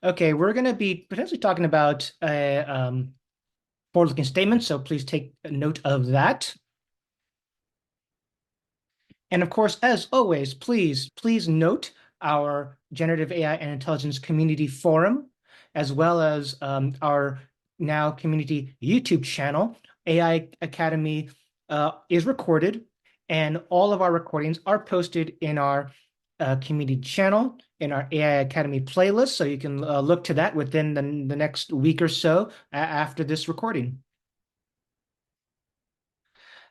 Okay, we're going to be potentially talking about forward-looking statements, so please take note of that. And of course, as always, please note our generative AI and intelligence community forum, as well as our now community YouTube channel. AI Academy is recorded, and all of our recordings are posted in our community channel in our AI Academy playlist. So you can look to that within the next week or so after this recording.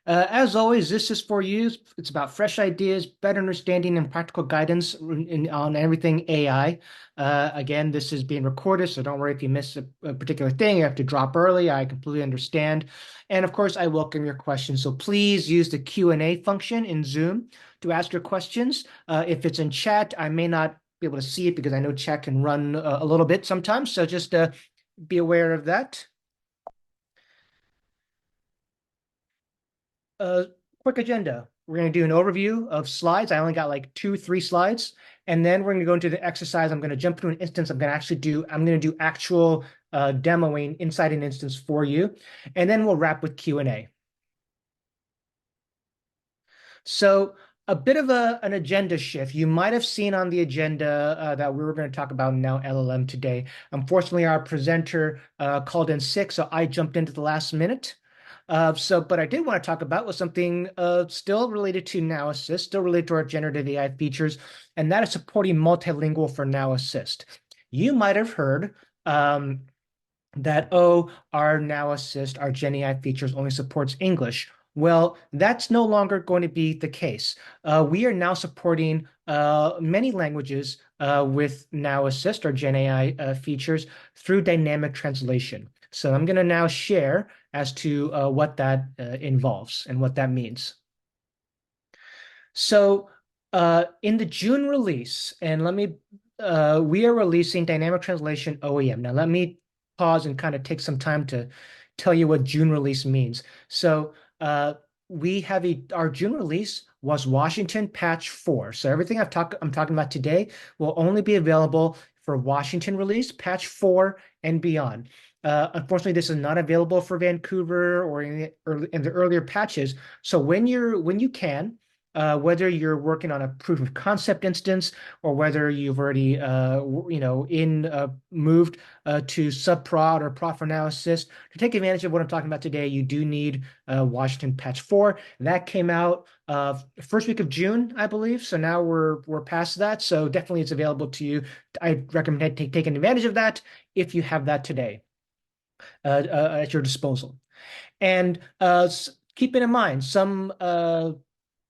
As always, this is for you. It's about fresh ideas, better understanding, and practical guidance on everything AI. Again, this is being recorded, so don't worry if you miss a particular thing. You have to drop early. I completely understand. And of course, I welcome your questions. So please use the Q&A function in Zoom to ask your questions. If it's in chat, I may not be able to see it because I know chat can run a little bit sometimes. So just be aware of that. uh, quick agenda. We're going to do an overview of slides. I only got like 2, 3 slides. And then we're going to go into the exercise. I'm going to jump to an instance. I'm going to do actual demoing inside an instance for you. And then we'll wrap with Q&A. So a bit of an agenda shift. You might have seen on the agenda that we were going to talk about now LLM today. Unfortunately, our presenter called in sick, so I jumped into the last minute. But I did want to talk about was something still related to Now Assist, still related to our generative AI features, and that is supporting multilingual for Now Assist. You might have heard that, oh, our Now Assist, our Gen AI features only supports English. Well, that's no longer going to be the case. We are now supporting many languages with Now Assist, our Gen AI features, through dynamic translation. So I'm going to now share as to what that involves and what that means. So in the June release, and we are releasing dynamic translation OEM. Now let me pause and kind of take some time to tell you what June release means. So we have our June release was Washington patch 4. So everything I'm talking about today will only be available for Washington release, patch 4 and beyond. Unfortunately, this is not available for Vancouver or in the earlier patches. So when you can, whether you're working on a proof of concept instance or whether you've already moved to subprod or prod for Now Assist, to take advantage of what I'm talking about today, you do need Washington patch 4. That came out first week of June, I believe. So now we're past that. So definitely it's available to you. I recommend taking advantage of that if you have that today at your disposal. And keeping in mind some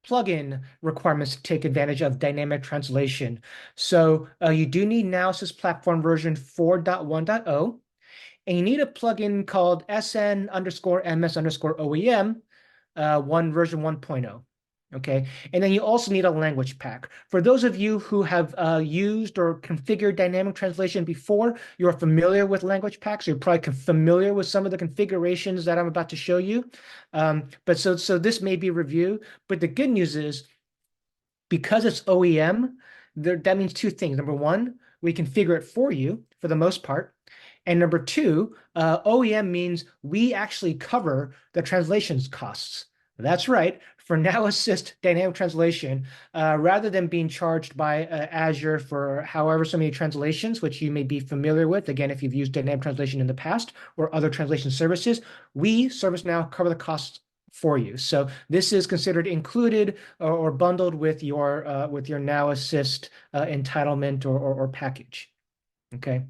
plugin requirements to take advantage of dynamic translation. So you do need Now Assist platform version 4.1.0, and you need a plugin called SN underscore MS underscore OEM one version 1.0. Okay. And then you also need a language pack. For those of you who have used or configured dynamic translation before, you're familiar with language packs. You're probably familiar with some of the configurations that I'm about to show you. So this may be review. But the good news is because it's OEM, that means two things. Number one, we configure it for you for the most part. And number two, OEM means we actually cover the translations costs. That's right. For Now Assist Dynamic Translation, rather than being charged by Azure for however so many translations, which you may be familiar with, again, if you've used Dynamic Translation in the past or other translation services, we, ServiceNow, cover the costs for you. So this is considered included or bundled with your Now Assist entitlement or package. Okay.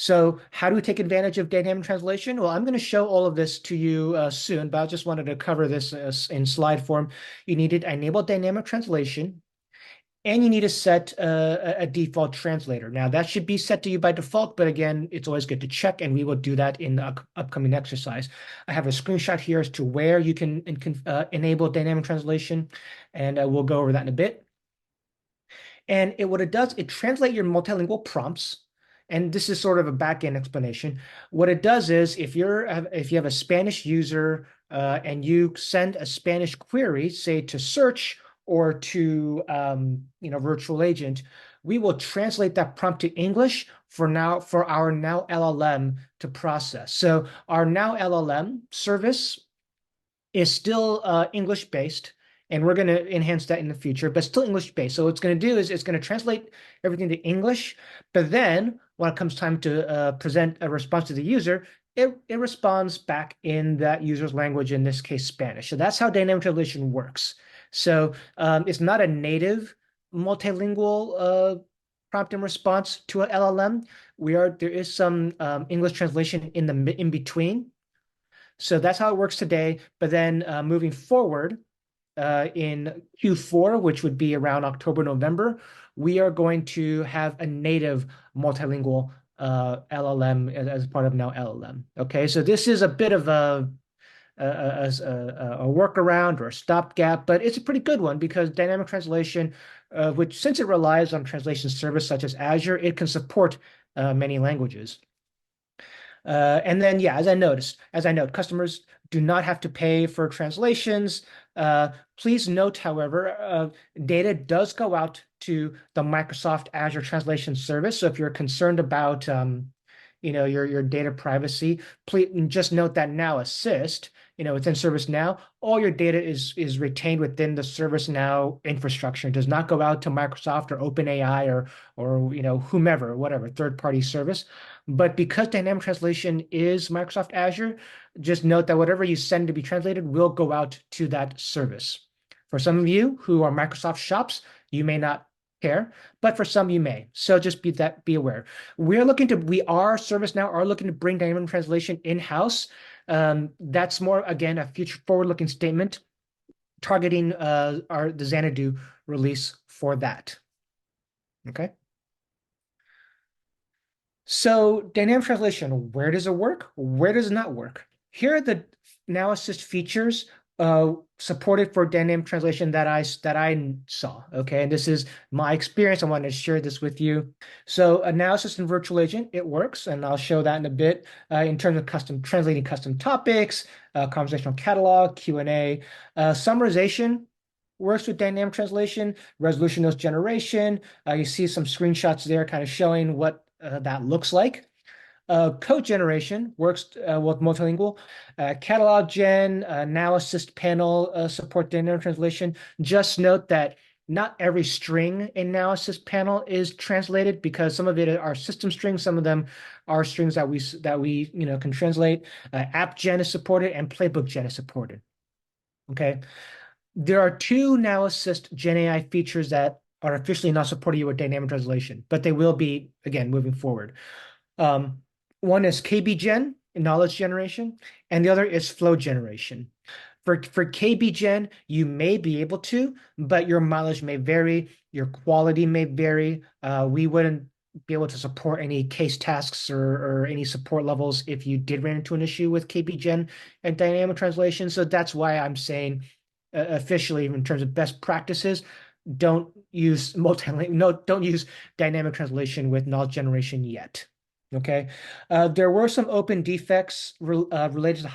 So how do we take advantage of dynamic translation? Well, I'm going to show all of this to you soon, but I just wanted to cover this in slide form. You need to enable dynamic translation, and you need to set a default translator. Now, that should be set to you by default, but again, it's always good to check, and we will do that in the upcoming exercise. I have a screenshot here as to where you can enable dynamic translation, and we'll go over that in a bit. And what it does, it translates your multilingual prompts. And this is sort of a back-end explanation. What it does is if you have a Spanish user and you send a Spanish query, say to search or to virtual agent, we will translate that prompt to English for our Now LLM to process. So our Now LLM service is still English based, and we're going to enhance that in the future, but still English based. So what it's going to do is it's going to translate everything to English, but then when it comes time to present a response to the user, it responds back in that user's language, in this case, Spanish. So that's how dynamic translation works. So it's not a native multilingual prompt and response to an LLM. There is some English translation in between, so that's how it works today. But then moving forward in Q4, which would be around October, November, we are going to have a native multilingual LLM as part of Now LLM. Okay, so this is a bit of a workaround or a stopgap, but it's a pretty good one because dynamic translation, which since it relies on translation service such as Azure, it can support many languages. And then, yeah, as I note, customers do not have to pay for translations. Please note, however, data does go out to the Microsoft Azure Translation Service. So if you're concerned about, your data privacy, please just note that Now Assist, within ServiceNow, all your data is retained within the ServiceNow infrastructure. It does not go out to Microsoft or OpenAI or whomever, whatever third-party service. But because dynamic translation is Microsoft Azure, just note that whatever you send to be translated will go out to that service. For some of you who are Microsoft shops, you may not care, but for some you may. So just be aware. ServiceNow are looking to bring dynamic translation in-house. That's more, again, a future forward-looking statement targeting the Xanadu release for that. Okay. So dynamic translation, where does it work? Where does it not work? Here are the Now Assist features supported for dynamic translation that I saw. Okay, and this is my experience. I wanted to share this with you. So Now Assist and Virtual Agent, it works, and I'll show that in a bit. In terms of translating custom topics, conversational catalog, Q&A, summarization works with dynamic translation, resolution notes generation. You see some screenshots there kind of showing what that looks like. Code generation works with multilingual. Catalog gen, Now Assist panel support dynamic translation. Just note that not every string in Now Assist panel is translated because some of it are system strings, some of them are strings that we can translate. App gen is supported and playbook gen is supported. Okay. There are two Now Assist Gen AI features that are officially not supported with dynamic translation, but they will be, again, moving forward. One is KB Gen, knowledge generation, and the other is flow generation. For KB Gen, you may be able to, but your mileage may vary, your quality may vary. We wouldn't be able to support any case tasks or any support levels if you did run into an issue with KB Gen and dynamic translation. So that's why I'm saying officially, in terms of best practices, don't use don't use dynamic translation with knowledge generation yet. Okay. There were some open defects related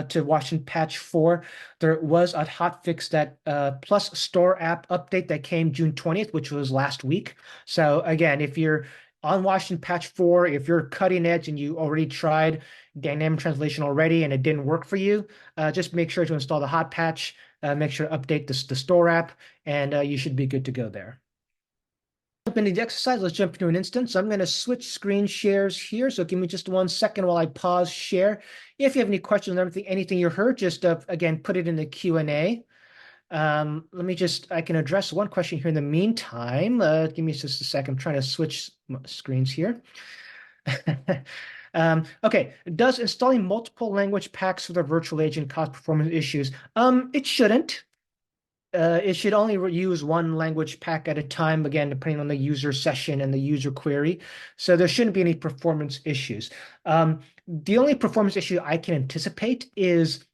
to Washington Patch 4. There was a hotfix that plus store app update that came June 20th, which was last week. So again, if you're on Washington Patch 4, if you're cutting edge and you already tried dynamic translation already and it didn't work for you, just make sure to install the hot patch, make sure to update the store app, and you should be good to go there. Jump into the exercise. Let's jump into an instance. I'm going to switch screen shares here. So give me just 1 second while I pause share. If you have any questions on anything you heard, just again, put it in the Q&A. I can address one question here in the meantime. Give me just a second. I'm trying to switch screens here. Okay. Does installing multiple language packs for the virtual agent cause performance issues? It shouldn't. It should only use one language pack at a time, again, depending on the user session and the user query. So there shouldn't be any performance issues. The only performance issue I can anticipate is,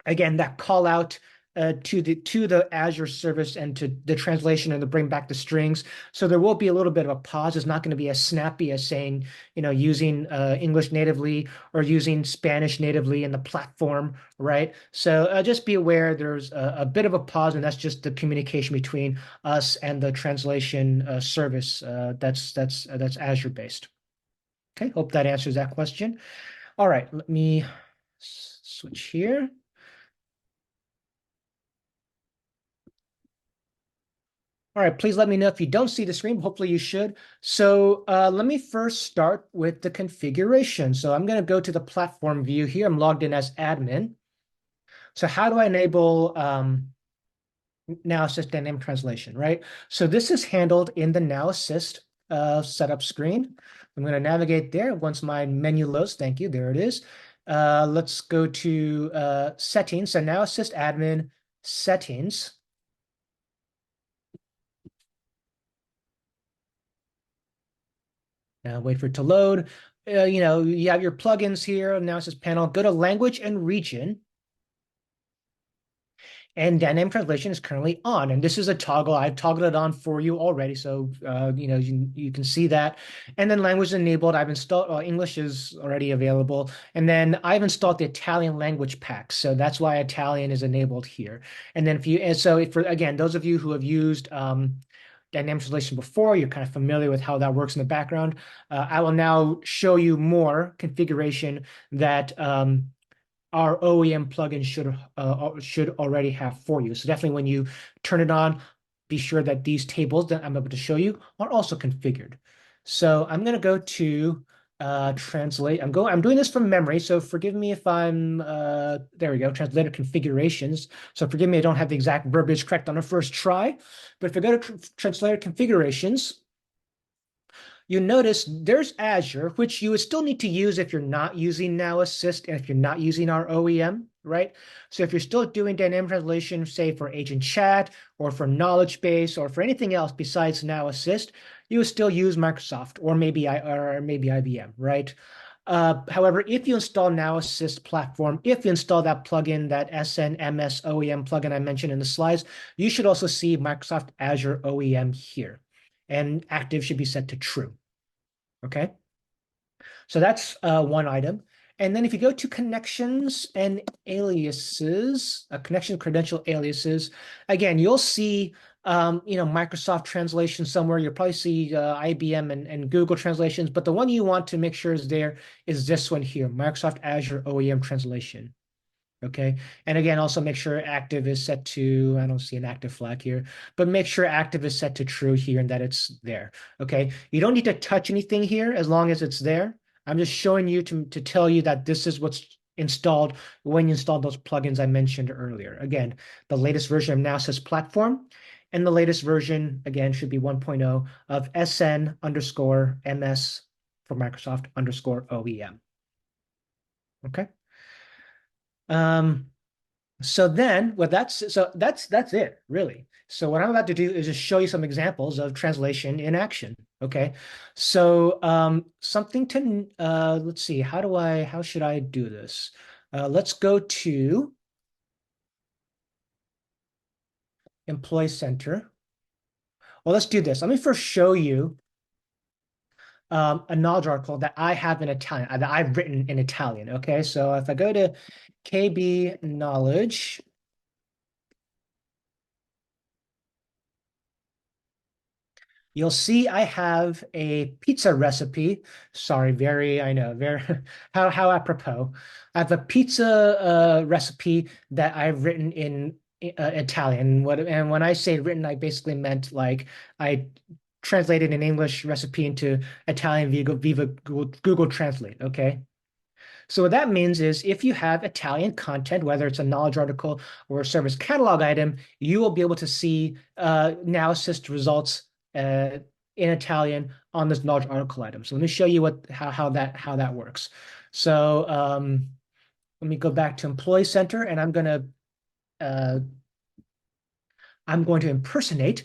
again, that call out to the Azure service and to the translation and to bring back the strings. So there will be a little bit of a pause. It's not going to be as snappy as saying, using English natively or using Spanish natively in the platform, right? So just be aware there's a bit of a pause, and that's just the communication between us and the translation service that's Azure based. Okay, hope that answers that question. All right, let me switch here. All right, please let me know if you don't see the screen. Hopefully you should. So let me first start with the configuration. So I'm going to go to the platform view here. I'm logged in as admin. So how do I enable Now Assist Dynamic Translation, right? So this is handled in the Now Assist setup screen. I'm going to navigate there once my menu loads. Thank you. There it is. Let's go to settings. So Now Assist admin settings. Now wait for it to load. You have your plugins here. Now it says panel. Go to language and region. And dynamic translation is currently on. And this is a toggle. I've toggled it on for you already. So, you can see that. And then language enabled. I've installed, English is already available. And then I've installed the Italian language pack. So that's why Italian is enabled here. And then again, those of you who have used, dynamic translation before, you're kind of familiar with how that works in the background. I will now show you more configuration that our OEM plugin should already have for you. So definitely when you turn it on, be sure that these tables that I'm able to show you are also configured. So I'm going to go to translate. I'm doing this from memory, so forgive me if I'm there we go, translator configurations. So forgive me, I don't have the exact verbiage correct on the first try. But if I go to translator configurations, you notice there's Azure, which you would still need to use if you're not using Now Assist and if you're not using our OEM, right? So if you're still doing dynamic translation, say for agent chat or for knowledge base or for anything else besides Now Assist, you would still use Microsoft or maybe IBM, right? However, if you install Now Assist platform, if you install that plugin, that SNMS OEM plugin I mentioned in the slides, you should also see Microsoft Azure OEM here. And active should be set to true. Okay, so that's one item. And then if you go to connections and aliases, connection credential aliases, again, you'll see Microsoft translation somewhere. You'll probably see IBM and Google translations, but the one you want to make sure is there is this one here, Microsoft Azure OEM translation. Okay. And again, also make sure active is set to, I don't see an active flag here, but make sure active is set to true here and that it's there. Okay. You don't need to touch anything here as long as it's there. I'm just showing you to tell you that this is what's installed when you install those plugins I mentioned earlier. Again, the latest version of Now Says Platform and the latest version, again, should be 1.0 of SN underscore MS for Microsoft underscore OEM. Okay. Um, that's it, really. So what I'm about to do is just show you some examples of translation in action. Okay. So something to let's see, how should I do this? Let's go to Employee Center. Well, let's do this. Let me first show you a knowledge article that I have in Italian, that I've written in Italian. Okay. So if I go to KB Knowledge, you'll see I have a pizza recipe. Sorry, I know, very how apropos. I have a pizza recipe that I've written in Italian. And when I say written, I basically meant like I translated an English recipe into Italian via Google Translate. Okay. So what that means is if you have Italian content, whether it's a knowledge article or a service catalog item, you will be able to see Now Assist results in Italian on this knowledge article item. So let me show you how that works. So let me go back to Employee Center, and uh, I'm going to impersonate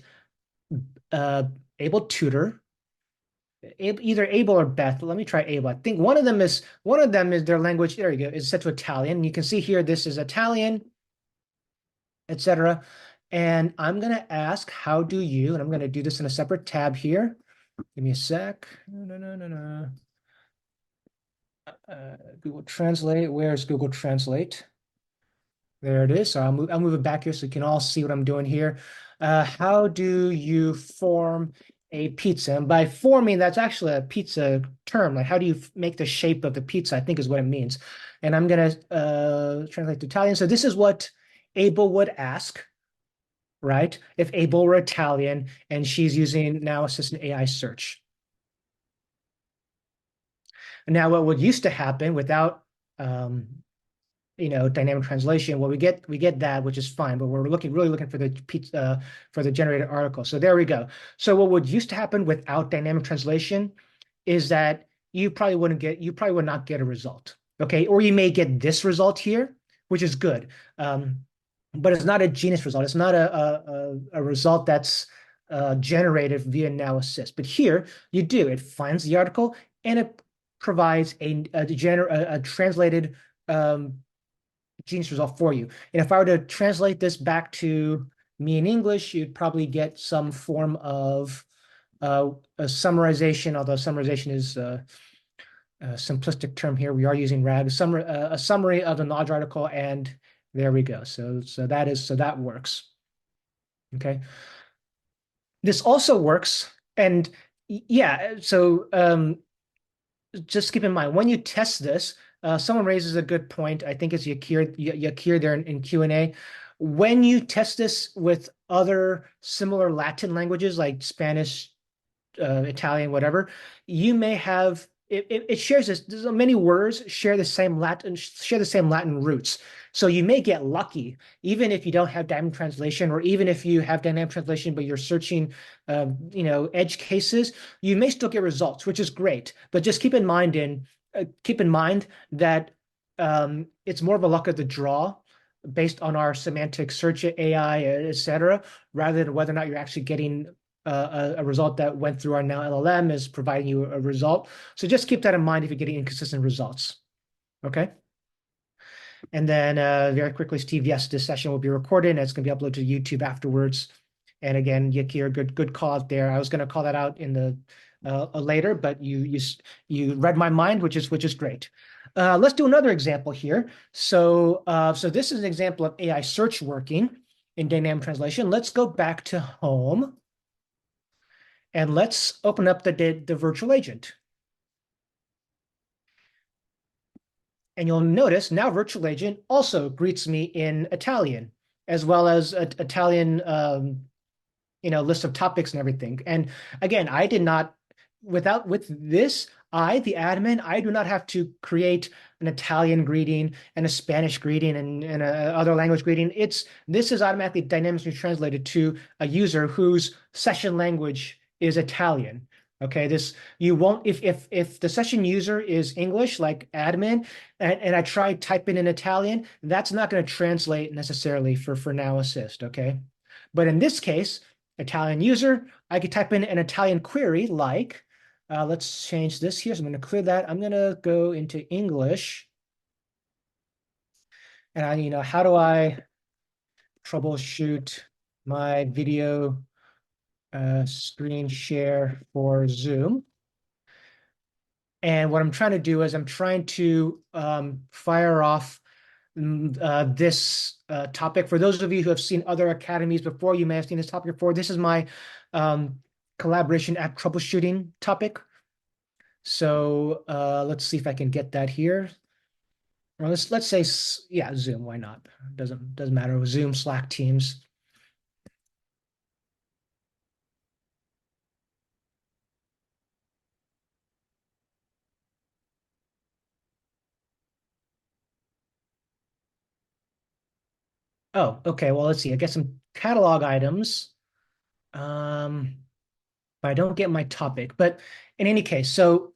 uh, Able Tutor. Either Able or Beth. Let me try Able. I think one of them is their language. There you go. Is set to Italian. You can see here this is Italian. etc. And I'm going to ask, how do you, and I'm going to do this in a separate tab here. Give me a sec. No, no, no, no. Google Translate. Where's Google Translate? There it is. So I'll move it back here so you can all see what I'm doing here. How do you form a pizza? And by forming, that's actually a pizza term. Like how do you make the shape of the pizza, I think is what it means. And I'm gonna translate to Italian. So this is what Abel would ask, right? If Abel were Italian and she's using Now Assistant AI search. Now, what would used to happen without um, dynamic translation, well, we get that, which is fine, but we're really looking for the generated article. So there we go. So what would used to happen without dynamic translation is that you probably would not get a result. Okay, or you may get this result here, which is good. But it's not a genius result. It's not a result that's generated via Now Assist. But here you do. It finds the article and it provides a translated genius result for you. And if I were to translate this back to me in English, you'd probably get some form of a summarization, although summarization is a simplistic term here. We are using RAG, a summary of the knowledge article, and there we go. So that works. Okay. This also works, and yeah. So just keep in mind when you test this, someone raises a good point. I think it's Yakir there in Q&A. When you test this with other similar Latin languages like Spanish, Italian, whatever, you may have it shares this. There's many words share the same Latin roots. So you may get lucky, even if you don't have dynamic translation, or even if you have dynamic translation, but you're searching, edge cases, you may still get results, which is great. But just keep in mind that it's more of a luck of the draw based on our semantic search AI, etc., rather than whether or not you're actually getting a result that went through our Now LLM is providing you a result. So just keep that in mind if you're getting inconsistent results. Okay. And then very quickly, Steve, yes, this session will be recorded and it's going to be uploaded to YouTube afterwards. And again, Yakir, good call out there. I was going to call that out in the later, but you read my mind, which is great. Let's do another example here. So this is an example of AI search working in dynamic translation. Let's go back to home. And let's open up the virtual agent. And you'll notice now virtual agent also greets me in Italian, as well as Italian, list of topics and everything. And again, I did not, with this, the admin, I do not have to create an Italian greeting and a Spanish greeting and a other language greeting. This is automatically dynamically translated to a user whose session language is Italian. Okay, this you won't if the session user is English like admin and I try typing in Italian, that's not going to translate necessarily for Now Assist. Okay, but in this case, Italian user, I could type in an Italian query like, let's change this here. So I'm going to clear that. I'm going to go into English. And how do I troubleshoot my video screen share for Zoom? And what I'm trying to do is I'm trying to fire off this topic. For those of you who have seen other academies before, you may have seen this topic before. This is my collaboration app troubleshooting topic. So let's see if I can get that here. Or let's say, yeah, Zoom. Why not? Doesn't matter. Zoom, Slack, Teams. Oh, okay. Well, let's see. I get some catalog items. But I don't get my topic. But in any case, so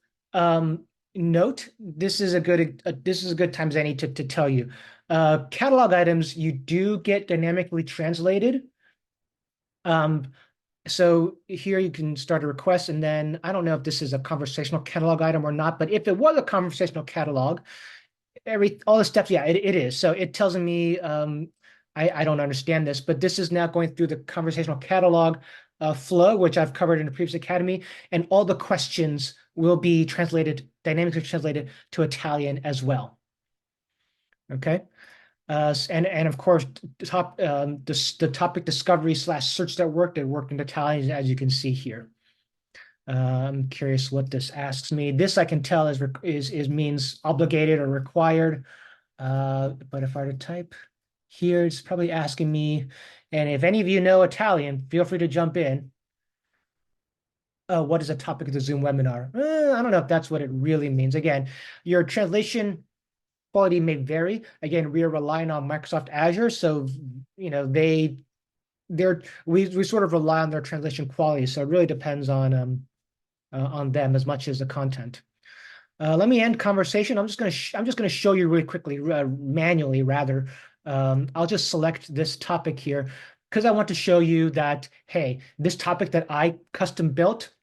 note this is a good time as any to tell you. Catalog items you do get dynamically translated. So here you can start a request, and then I don't know if this is a conversational catalog item or not, but if it was a conversational catalog, all the steps, yeah, it is. So it tells me I don't understand this, but this is now going through the conversational catalog flow, which I've covered in the previous academy, and all the questions will be translated, dynamically translated to Italian as well. Okay. And of course, the topic discovery slash search that worked in Italian, as you can see here. I'm curious what this asks me. This I can tell is means obligated or required. But if I were to type here, it's probably asking me. And if any of you know Italian, feel free to jump in. What is the topic of the Zoom webinar? I don't know if that's what it really means. Again, your translation quality may vary. Again, we are relying on Microsoft Azure, so we sort of rely on their translation quality. So it really depends on them as much as the content. Let me end conversation. I'm just gonna show you really quickly, manually rather. I'll just select this topic here because I want to show you that, hey, this topic that I custom built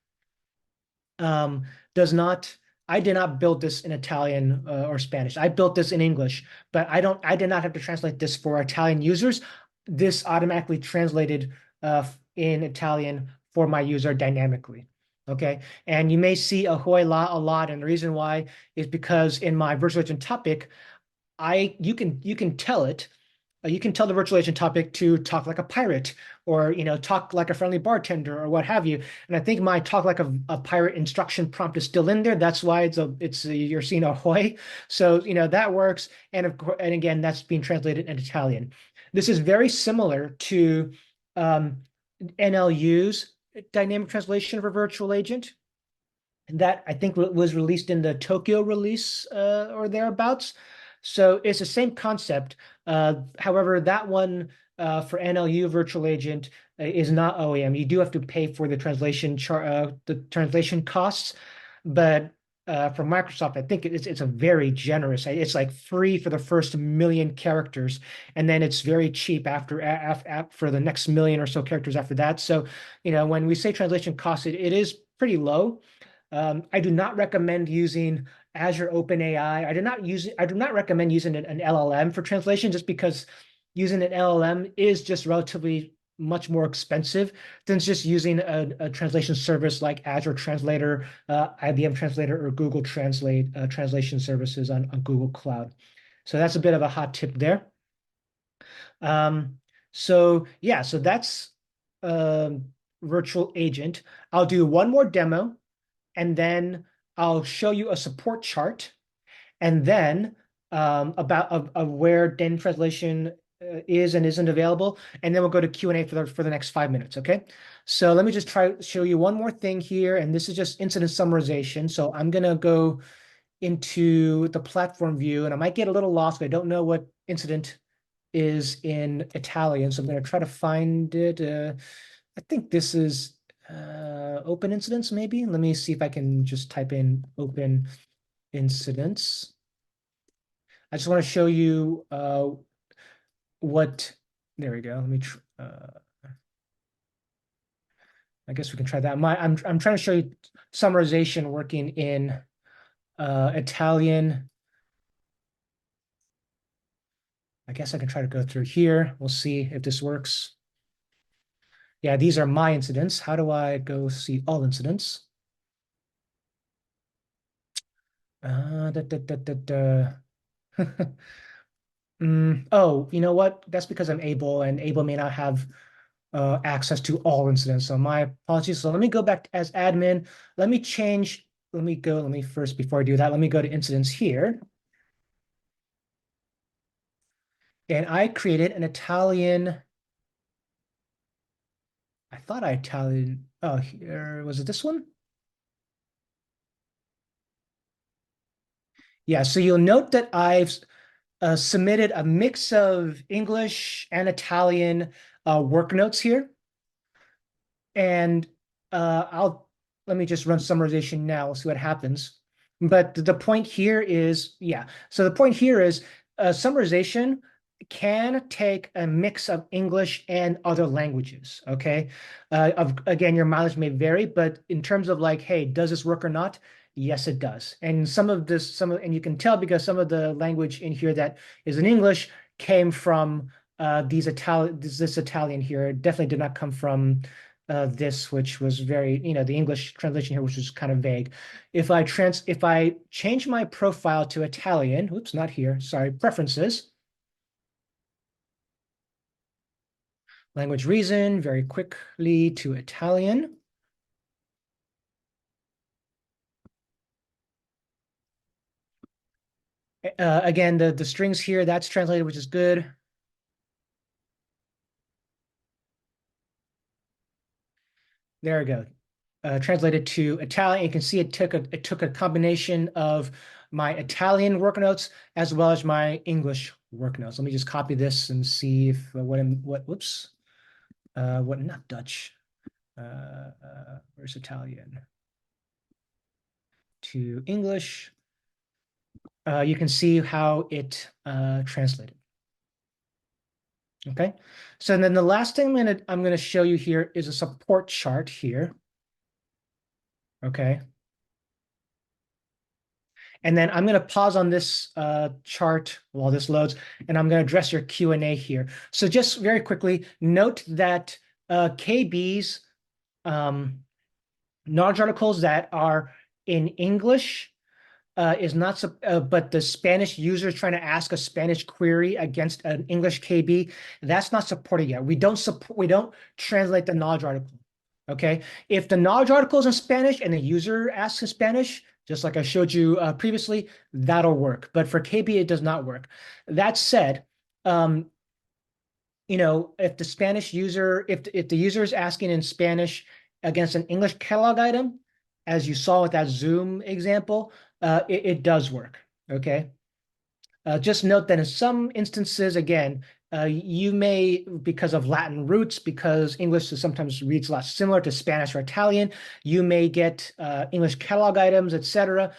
um, does not. I did not build this in Italian or Spanish. I built this in English, but I did not have to translate this for Italian users. This automatically translated in Italian for my user dynamically. Okay. And you may see ahoy la a lot. And the reason why is because in my virtual agent topic, you can tell it you can tell the virtual agent topic to talk like a pirate or talk like a friendly bartender or what have you. And I think my talk like a pirate instruction prompt is still in there. That's why you're seeing ahoy. So that works. And of course, and again, that's being translated in Italian. This is very similar to um, NLU's dynamic translation of a virtual agent that I think was released in the Tokyo release or thereabouts. So it's the same concept. However, that one for NLU virtual agent is not OEM. You do have to pay for the translation costs, but for Microsoft, I think it's a very generous. It's like free for the first million characters, and then it's very cheap for the next million or so characters after that. So, when we say translation costs, it is pretty low. I do not recommend using Azure OpenAI. I do not recommend using an LLM for translation just because using an LLM is just relatively much more expensive than just using a translation service like Azure Translator, IBM Translator, or Google Translate translation services on Google Cloud. So that's a bit of a hot tip there. So yeah, so that's virtual agent. I'll do one more demo and then I'll show you a support chart, and then about of where data translation is and isn't available, and then we'll go to Q&A for the next 5 minutes. Okay, so let me just try to show you one more thing here, and this is just incident summarization. So I'm gonna go into the platform view, and I might get a little lost. But I don't know what incident is in Italian, so I'm gonna try to find it. I think this is open incidents, maybe. Let me see if I can just type in open incidents. I just want to show you what. There we go. Let me. I guess we can try that. I'm trying to show you summarization working in Italian. I guess I can try to go through here. We'll see if this works. Yeah, these are my incidents. How do I go see all incidents? Da, da, da, da, da. Oh, you know what? That's because I'm able, and able may not have access to all incidents. So my apologies. So let me go back as admin. Let me change. Let me first, before I do that, let me go to incidents here. And I created an Italian. I thought I Italian. Oh, here was it this one? Yeah. So you'll note that I've submitted a mix of English and Italian work notes here. And I'll let me just run summarization now. We'll see what happens. But the point here is, yeah. So the point here is summarization can take a mix of English and other languages. Okay. Again, your mileage may vary, but in terms of like, hey, does this work or not? Yes, it does. And and you can tell because some of the language in here that is in English came from this Italian here definitely did not come from this, which was very, the English translation here, which was kind of vague. If I change my profile to Italian, oops, not here, sorry, preferences, language reason, very quickly to Italian. Again, the strings here, that's translated, which is good. There we go. Translated to Italian. You can see it took a combination of my Italian work notes as well as my English work notes. Let me just copy this and see if whoops, what not Dutch. Where's Italian to English? You can see how it translated. Okay, so then the last thing I'm gonna show you here is a support chart here. Okay. And then I'm going to pause on this chart while this loads, and I'm going to address your Q&A here. So just very quickly, note that KB's knowledge articles that are in English is not, but the Spanish user is trying to ask a Spanish query against an English KB, that's not supported yet. We don't translate the knowledge article. Okay. If the knowledge article is in Spanish and the user asks in Spanish, just like I showed you previously, that'll work. But for KB, it does not work. That said, if the Spanish user, if the user is asking in Spanish against an English catalog item, as you saw with that Zoom example, it does work. Okay. Just note that in some instances, again, you may, because of Latin roots, because English is sometimes reads a lot similar to Spanish or Italian, you may get English catalog items, etc.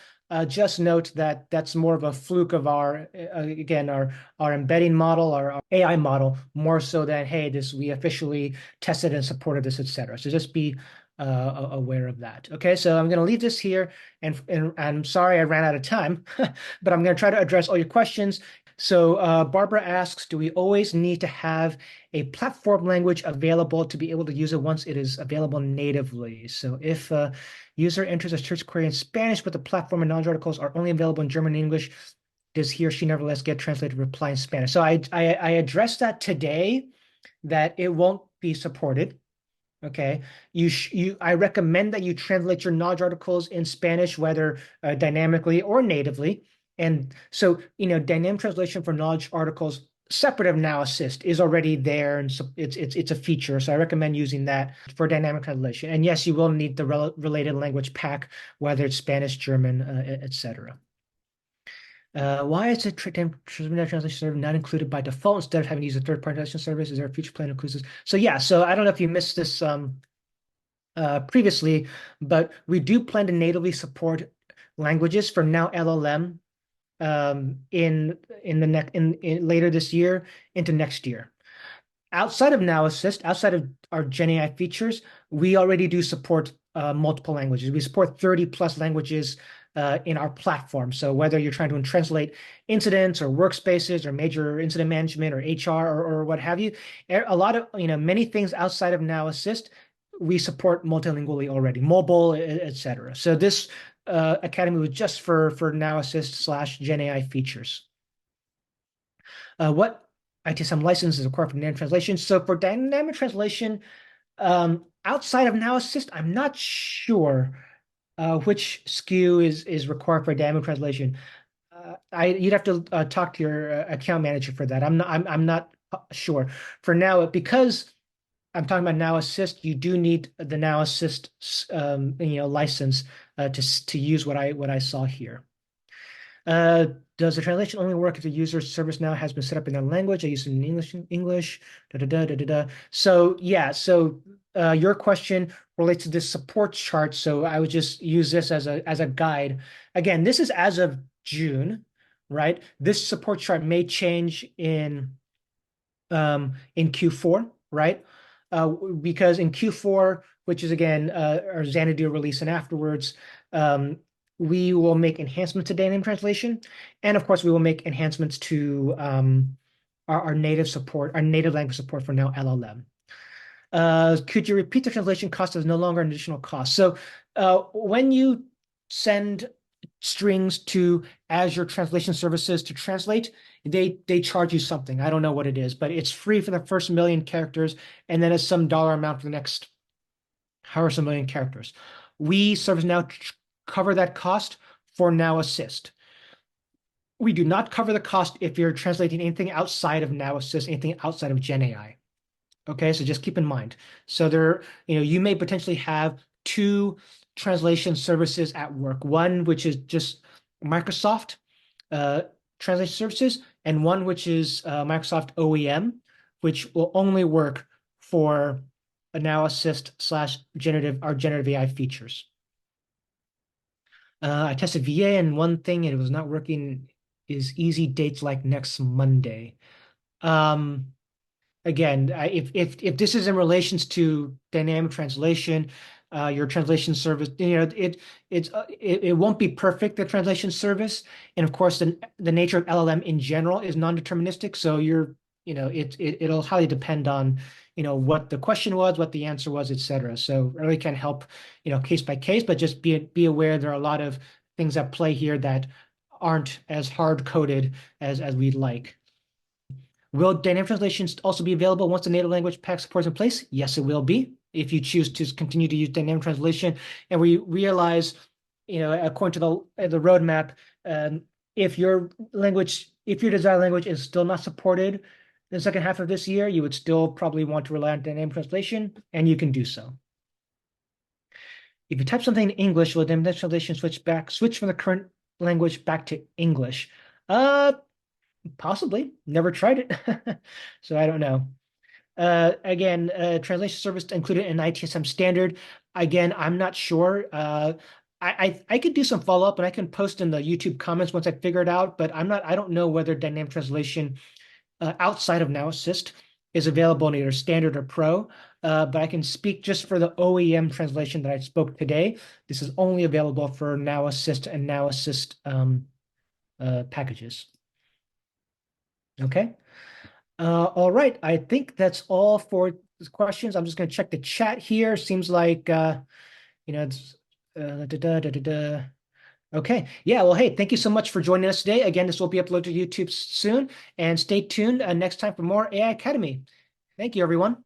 Just note that that's more of a fluke of again, our embedding model, our AI model, more so than, hey, we officially tested and supported this, etc. So just be aware of that. Okay, so I'm going to leave this here, and I'm sorry I ran out of time, but I'm going to try to address all your questions. So Barbara asks, do we always need to have a platform language available to be able to use it once it is available natively? So if a user enters a search query in Spanish, but the platform and knowledge articles are only available in German and English, does he or she nevertheless get translated reply in Spanish? So I addressed that today, that it won't be supported. Okay, I recommend that you translate your knowledge articles in Spanish, whether dynamically or natively. And so, dynamic translation for knowledge articles separate of Now Assist is already there, and so it's a feature. So I recommend using that for dynamic translation. And yes, you will need the related language pack, whether it's Spanish, German, etc. Why is the translation service not included by default instead of having to use a third-party translation service? Is there a future plan that includes this? So yeah, so I don't know if you missed this previously, but we do plan to natively support languages for Now LLM in later this year into next year. Outside of Now Assist, outside of our Gen AI features, we already do support multiple languages. We support 30 plus languages in our platform. So whether you're trying to translate incidents or workspaces or major incident management or HR or what have you, a lot of, many things outside of Now Assist, we support multilingually already, mobile, etc. So this Academy was just for Now Assist / Gen AI features. What ITSM license is required for dynamic translation? So for dynamic translation, outside of Now Assist, I'm not sure which SKU is required for dynamic translation. You'd have to talk to your account manager for that. I'm not sure. For now, because I'm talking about Now Assist, you do need the Now Assist license to use what I saw here. Does the translation only work if the user's ServiceNow has been set up in their language? I use it in English, da da da da da da. So yeah, so your question relates to this support chart. So I would just use this as a guide. Again, this is as of June, right? This support chart may change in Q4, right? Because in Q4, which is again our Xanadu release and afterwards, we will make enhancements to dynamic translation, and of course, we will make enhancements to our native support, our native language support for now LLM. Could you repeat the translation cost is no longer an additional cost? So when you send strings to Azure translation services to translate, they charge you something. I don't know what it is, but it's free for the first million characters, and then it's some dollar amount for the next however some million characters. We ServiceNow cover that cost for Now Assist. We do not cover the cost if you're translating anything outside of Now Assist, anything outside of Gen AI. Okay, so just keep in mind. So there, you may potentially have two translation services at work. One which is just Microsoft uh, translation services, and one which is Microsoft OEM, which will only work for a Now Assist slash generative AI features. I tested VA, and one thing it was not working is easy dates like next Monday. Um, Again, if this is in relations to dynamic translation, your translation service, it won't be perfect, the translation service, and of course the nature of LLM in general is non-deterministic. So it'll highly depend on what the question was, what the answer was, etc. So it really can help case by case, but just be aware there are a lot of things at play here that aren't as hard coded as we'd like. Will dynamic translations also be available once the native language pack support is in place? Yes, it will be. If you choose to continue to use dynamic translation, and we realize, according to the roadmap, if your desired language is still not supported in the second half of this year, you would still probably want to rely on dynamic translation, and you can do so. If you type something in English, will dynamic translation switch from the current language back to English? Possibly. Never tried it. So I don't know. Again, translation service included in ITSM standard. Again, I'm not sure. I could do some follow up and I can post in the YouTube comments once I figure it out, but I don't know whether dynamic translation outside of Now Assist is available in either standard or pro. But I can speak just for the OEM translation that I spoke today. This is only available for Now Assist and Now Assist packages. Okay. All right. I think that's all for the questions. I'm just going to check the chat here. Seems like, it's okay. Yeah. Well, hey, thank you so much for joining us today. Again, this will be uploaded to YouTube soon, and stay tuned next time for more AI Academy. Thank you, everyone.